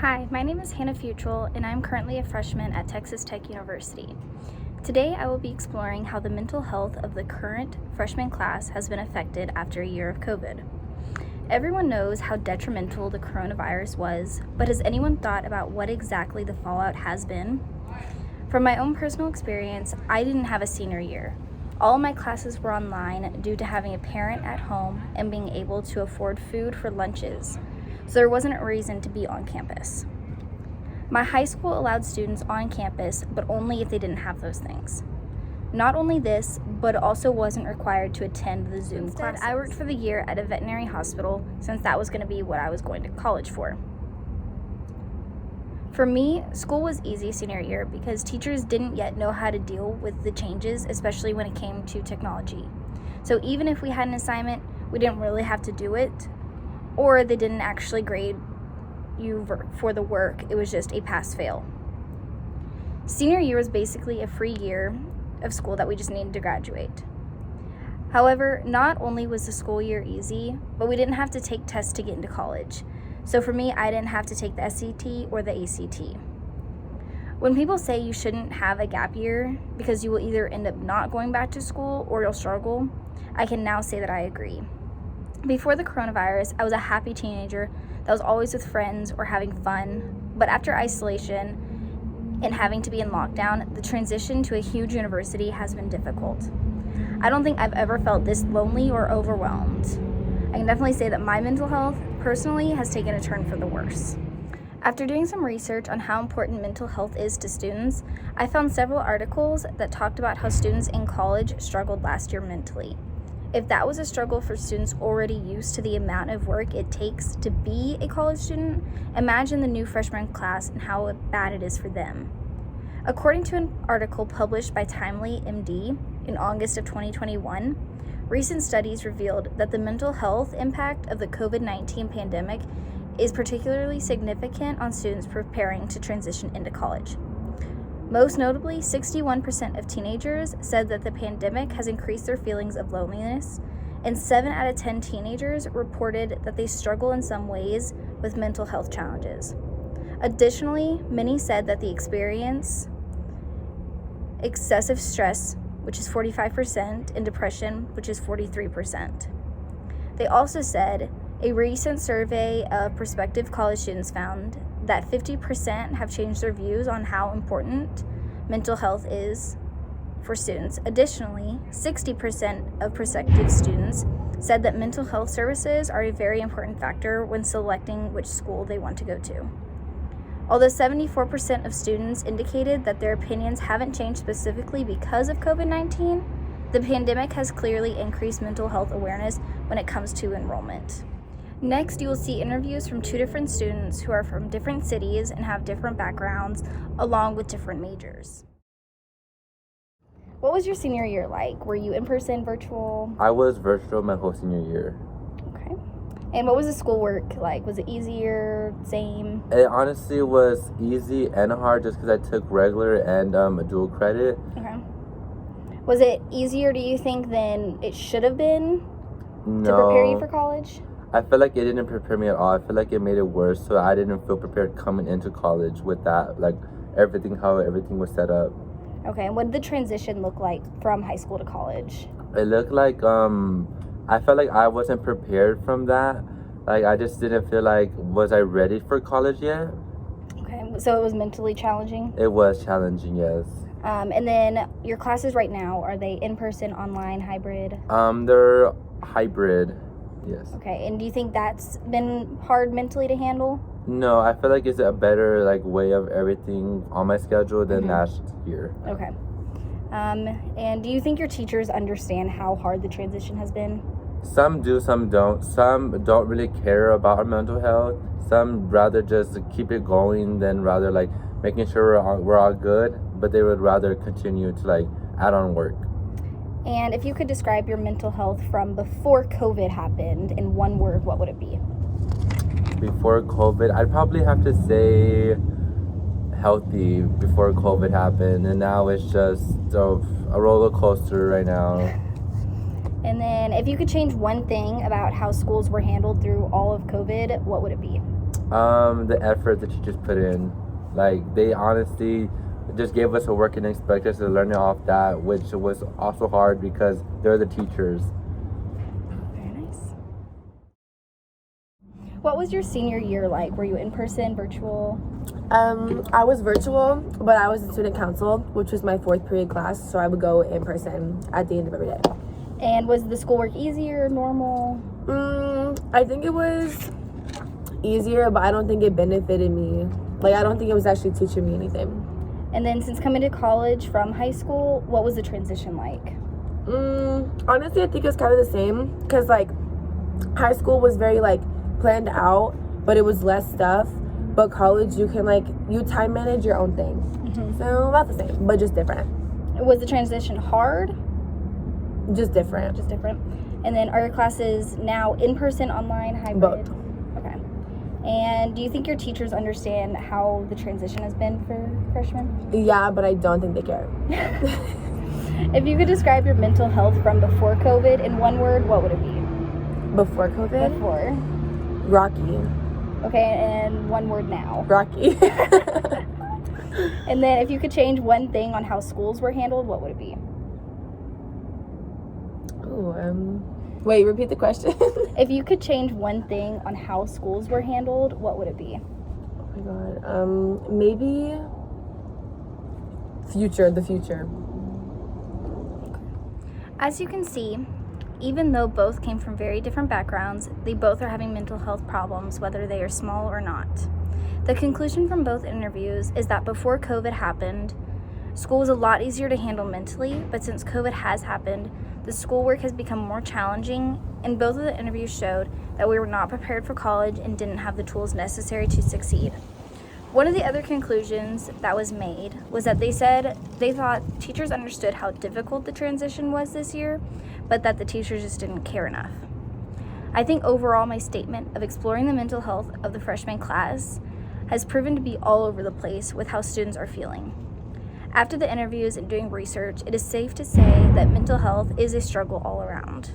Hi, my name is Hannah Futrell, and I'm currently a freshman at Texas Tech University. Today, I will be exploring how the mental health of the current freshman class has been affected after a year of COVID. Everyone knows how detrimental the coronavirus was, but has anyone thought about what exactly the fallout has been? From my own personal experience, I didn't have a senior year. All of my classes were online due to having a parent at home and being able to afford food for lunches, so there wasn't a reason to be on campus. My high school allowed students on campus, but only if they didn't have those things. Not only this, but it also wasn't required to attend the Zoom classes. I worked for the year at a veterinary hospital since that was going to be what I was going to college for. For me, school was easy senior year because teachers didn't yet know how to deal with the changes, especially when it came to technology. So even if we had an assignment, we didn't really have to do it, or they didn't actually grade you for the work. It was just a pass-fail. Senior year was basically a free year of school that we just needed to graduate. However, not only was the school year easy, but we didn't have to take tests to get into college. So for me, I didn't have to take the SAT or the ACT. When people say you shouldn't have a gap year because you will either end up not going back to school or you'll struggle, I can now say that I agree. Before the coronavirus, I was a happy teenager that was always with friends or having fun, but after isolation and having to be in lockdown, the transition to a huge university has been difficult. I don't think I've ever felt this lonely or overwhelmed. I can definitely say that my mental health, personally, has taken a turn for the worse. After doing some research on how important mental health is to students, I found several articles that talked about how students in college struggled last year mentally. If that was a struggle for students already used to the amount of work it takes to be a college student, imagine the new freshman class and how bad it is for them. According to an article published by Timely MD in August of 2021, recent studies revealed that the mental health impact of the COVID-19 pandemic is particularly significant on students preparing to transition into college. Most notably, 61% of teenagers said that the pandemic has increased their feelings of loneliness, and 7 out of 10 teenagers reported that they struggle in some ways with mental health challenges. Additionally, many said that they experience excessive stress, which is 45%, and depression, which is 43%. They also said a recent survey of prospective college students found that 50% have changed their views on how important mental health is for students. Additionally, 60% of prospective students said that mental health services are a very important factor when selecting which school they want to go to. Although 74% of students indicated that their opinions haven't changed specifically because of COVID-19, the pandemic has clearly increased mental health awareness when it comes to enrollment. Next, you will see interviews from 2 different students who are from different cities and have different backgrounds, along with different majors. What was your senior year like? Were you in person, virtual? I was virtual my whole senior year. Okay. And what was the schoolwork like? Was it easier, same? It honestly was easy and hard just because I took regular and a dual credit. Okay. Was it easier, do you think, than it should have been to prepare you for college? I feel like it didn't prepare me at all. I feel like it made it worse, so I didn't feel prepared coming into college with that, like how everything was set up. Okay, and what did the transition look like from high school to college? It looked like, I felt like I wasn't prepared from that. Like, I just didn't feel like, was I ready for college yet? Okay, so it was mentally challenging? It was challenging, yes. And then your classes right now, are they in-person, online, hybrid? They're hybrid. Yes. Okay, and do you think that's been hard mentally to handle? No, I feel like it's a better way of everything on my schedule than last year. Okay. And do you think your teachers understand how hard the transition has been? Some do, some don't. Some don't really care about our mental health. Some rather just keep it going than rather making sure we're all good, but they would rather continue to add on work. And if you could describe your mental health from before COVID happened in one word, what would it be? Before COVID, I'd probably have to say healthy before COVID happened, and now it's just a roller coaster right now. And then if you could change one thing about how schools were handled through all of COVID, what would it be? The effort the teachers put in. Like, they honestly just gave us a work and expect us to learn it off that, which was also hard because they're the teachers. Very nice. What was your senior year like? Were you in person, virtual? I was virtual, but I was in student council, which was my 4th period class, so I would go in person at the end of every day. And was the schoolwork easier, normal? I think it was easier, but I don't think it benefited me. Like, I don't think it was actually teaching me anything. And then since coming to college from high school, what was the transition like? Honestly, I think it was kind of the same, because, like, high school was very, like, planned out, but it was less stuff. But college, you can, like, you time manage your own thing. So about the same, but just different. Was the transition hard? Just different. Just different. And then are your classes now in person, online, hybrid? Both. Okay. And do you think your teachers understand how the transition has been for freshmen? Yeah, but I don't think they care. If you could describe your mental health from before COVID in one word, what would it be? Before COVID? Before. Rocky. Okay, and one word now. Rocky. And then if you could change one thing on how schools were handled, what would it be? Ooh, wait, repeat the question. If you could change one thing on how schools were handled, what would it be? Oh my god. Maybe the future. As you can see, even though both came from very different backgrounds, they both are having mental health problems, whether they are small or not. The conclusion from both interviews is that before COVID happened, school was a lot easier to handle mentally, but since COVID has happened, the schoolwork has become more challenging, and both of the interviews showed that we were not prepared for college and didn't have the tools necessary to succeed. One of the other conclusions that was made was that they said they thought teachers understood how difficult the transition was this year, but that the teachers just didn't care enough. I think overall my statement of exploring the mental health of the freshman class has proven to be all over the place with how students are feeling. After the interviews and doing research, it is safe to say that mental health is a struggle all around.